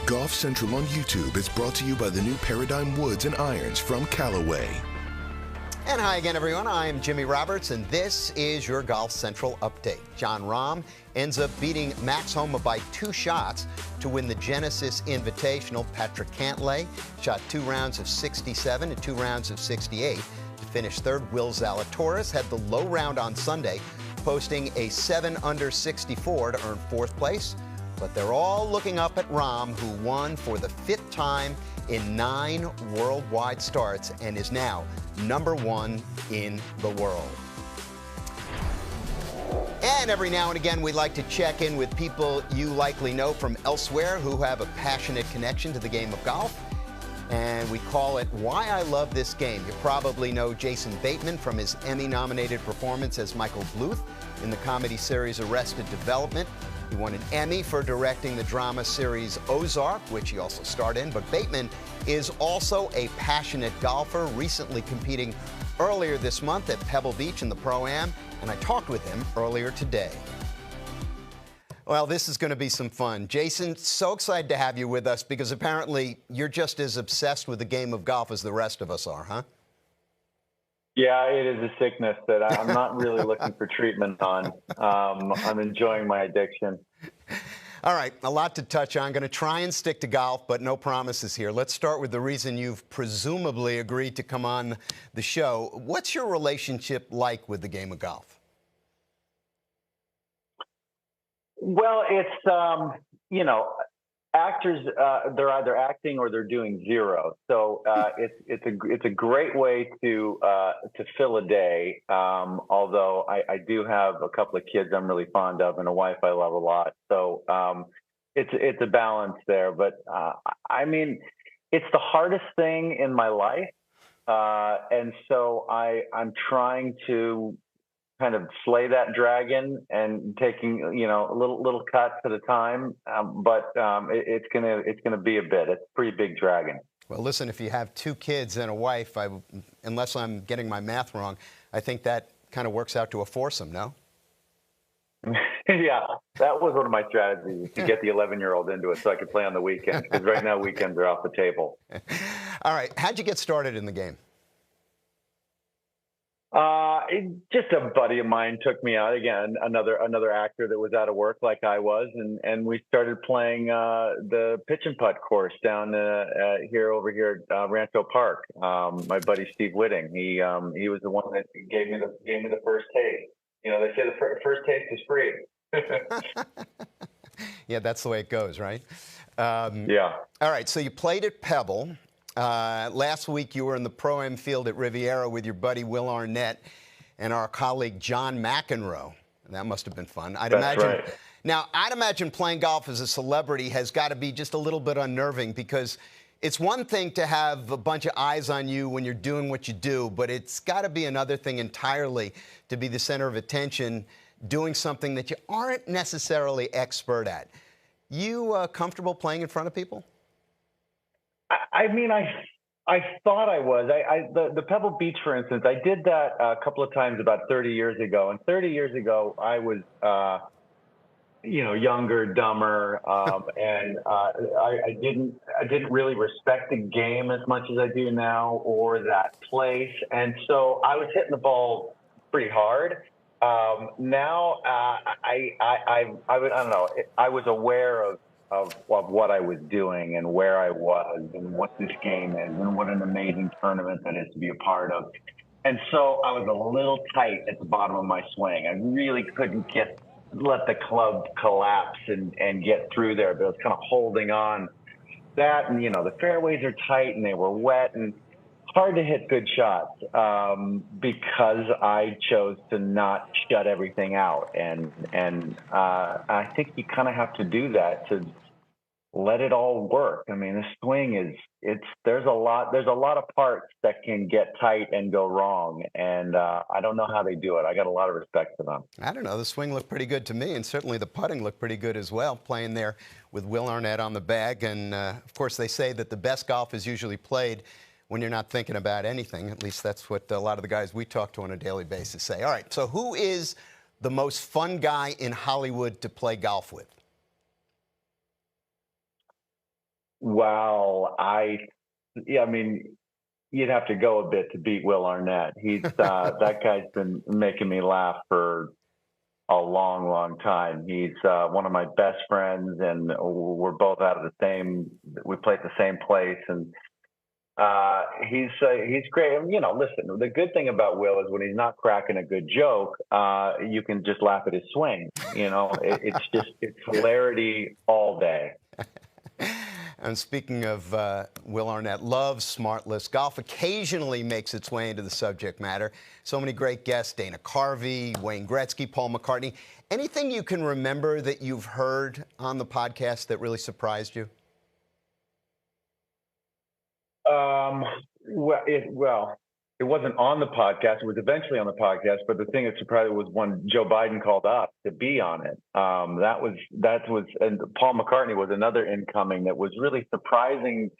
Golf Central on YouTube is brought to you by the new Paradigm Woods and Irons from Callaway. And hi again, everyone. I'm Jimmy Roberts, and this is your Golf Central update. Jon Rahm ends up beating Max Homa by 2 shots to win the Genesis Invitational. Patrick Cantlay shot 2 rounds of 67 and 2 rounds of 68 to finish third. Will Zalatoris had the low round on Sunday, posting a 7 under 64 to earn 4th place. But they're all looking up at Rahm, who won for the 5th time in 9 worldwide starts and is now #1 in the world. And every now and again, we like to check in with people you likely know from elsewhere who have a passionate connection to the game of golf. And we call it Why I Love This Game. You probably know Jason Bateman from his Emmy-nominated performance as Michael Bluth in the comedy series Arrested Development. He won an Emmy for directing the drama series Ozark, which he also starred in. But Bateman is also a passionate golfer, recently competing earlier this month at Pebble Beach in the Pro-Am, and I talked with him earlier today. Well, this is going to be some fun. Jason, so excited to have you with us because apparently you're just as obsessed with the game of golf as the rest of us are, huh? Yeah, it is a sickness that I'm not really looking for treatment on. I'm enjoying my addiction. All right, a lot to touch on. I'm going to try and stick to golf, but no promises here. Let's start with the reason you've presumably agreed to come on the show. What's your relationship like with the game of golf? Well, it's, you know, actors, they're either acting or they're doing zero. So it's a great way to fill a day. Although I do have a couple of kids I'm really fond of and a wife I love a lot. So it's a balance there. But I mean, it's the hardest thing in my life, and so I'm trying to kind of slay that dragon and taking, you know, little cuts at a time. But it's gonna be a bit. It's a pretty big dragon. Well, listen, if you have 2 kids and a wife, unless I'm getting my math wrong, I think that kind of works out to a foursome, no? Yeah, that was one of my strategies, to get the 11-year-old into it so I could play on the weekends, because right now weekends are off the table. All right, how'd you get started in the game? Just a buddy of mine took me out, again, another actor that was out of work like I was, and we started playing the pitch and putt course down over here at Rancho Park. My buddy Steve Whitting, he was the one that gave me the first taste. You know, they say the first taste is free. Yeah, that's the way it goes, right? Yeah. All right, so you played at Pebble. Last week, you were in the Pro-Am field at Riviera with your buddy Will Arnett and our colleague John McEnroe. That must have been fun. That's right. Now, I'd imagine playing golf as a celebrity has got to be just a little bit unnerving, because it's one thing to have a bunch of eyes on you when you're doing what you do, but it's got to be another thing entirely to be the center of attention doing something that you aren't necessarily expert at. You comfortable playing in front of people? I mean, I thought I was. The Pebble Beach, for instance, I did that a couple of times about 30 years ago. And 30 years ago, I was, you know, younger, dumber, and I didn't really respect the game as much as I do now, or that place. And so I was hitting the ball pretty hard. Now I don't know. I was aware of what I was doing and where I was and what this game is and what an amazing tournament that is to be a part of. And so I was a little tight at the bottom of my swing. I really couldn't let the club collapse and get through there, but I was kind of holding on that. And, you know, the fairways are tight and they were wet and hard to hit good shots because I chose to not shut everything out. And I think you kind of have to do that to let it all work. I mean, the swing there's a lot of parts that can get tight and go wrong. And I don't know how they do it. I got a lot of respect for them. I don't know. The swing looked pretty good to me, and certainly the putting looked pretty good as well, playing there with Will Arnett on the bag. And, of course, they say that the best golf is usually played when you're not thinking about anything. At least that's what a lot of the guys we talk to on a daily basis say. All right, so who is the most fun guy in Hollywood to play golf with? Well, yeah, I mean, you'd have to go a bit to beat Will Arnett. He's that guy's been making me laugh for a long, long time. He's one of my best friends, and we're both out of the same. We play at the same place, and he's great. And, listen, the good thing about Will is when he's not cracking a good joke, you can just laugh at his swing. It's hilarity all day. And speaking of Will Arnett, loves Smartless. Golf occasionally makes its way into the subject matter. So many great guests: Dana Carvey, Wayne Gretzky, Paul McCartney. Anything you can remember that you've heard on the podcast that really surprised you? It wasn't on the podcast. It was eventually on the podcast, but the thing that surprised me was when Joe Biden called up to be on it. And Paul McCartney was another incoming that was really surprising.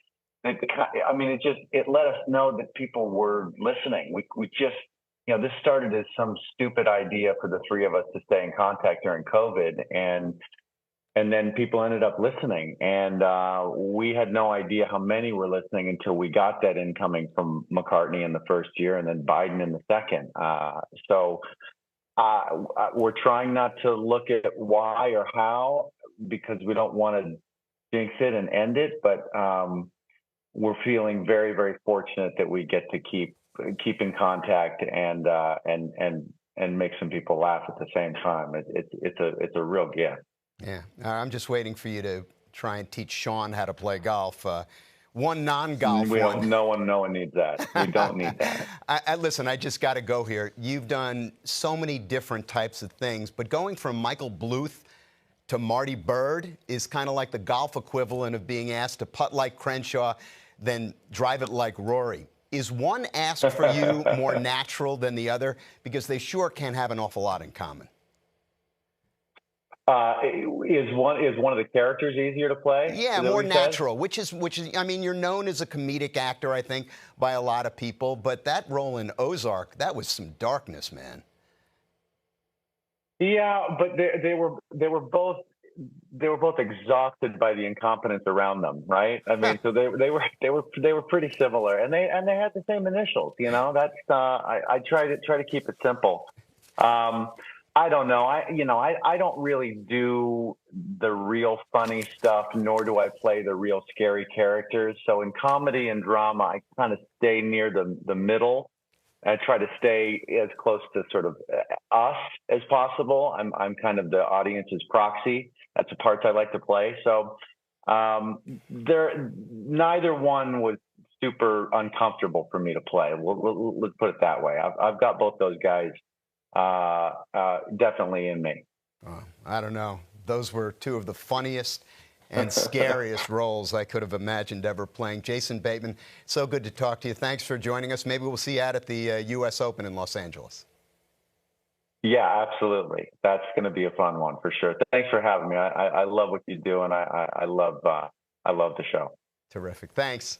It let us know that people were listening. We just, this started as some stupid idea for the three of us to stay in contact during COVID, and then people ended up listening, and we had no idea how many were listening until we got that incoming from McCartney in the first year and then Biden in the second. We're trying not to look at why or how, because we don't want to jinx it and end it, but we're feeling very, very fortunate that we get to keep in contact and make some people laugh at the same time. It's a real gift. Yeah, I'm just waiting for you to try and teach Sean how to play golf. One non-golf one. No one needs that. We don't need that. Listen, I just got to go here. You've done so many different types of things, but going from Michael Bluth to Marty Bird is kind of like the golf equivalent of being asked to putt like Crenshaw, then drive it like Rory. Is one ask for you more natural than the other? Because they sure can have an awful lot in common. Is one of the characters easier to play? Yeah, more natural, which is, I mean, you're known as a comedic actor, I think, by a lot of people, but that role in Ozark, that was some darkness, man. Yeah, but they were both exhausted by the incompetence around them, right? I mean, so they were pretty similar, and they had the same initials. That's I try to keep it simple. I don't know. I don't really do the real funny stuff, nor do I play the real scary characters. So in comedy and drama, I kind of stay near the middle. I try to stay as close to sort of us as possible. I'm kind of the audience's proxy. That's the parts I like to play. So neither one was super uncomfortable for me to play. Let's put it that way. I've got both those guys definitely in me. I don't know. Those were two of the funniest and scariest roles I could have imagined ever playing. Jason Bateman, so good to talk to you. Thanks for joining us. Maybe we'll see you out at the U.S. Open in Los Angeles. Yeah, absolutely. That's going to be a fun one for sure. Thanks for having me. I love what you do, and I love the show. Terrific. Thanks.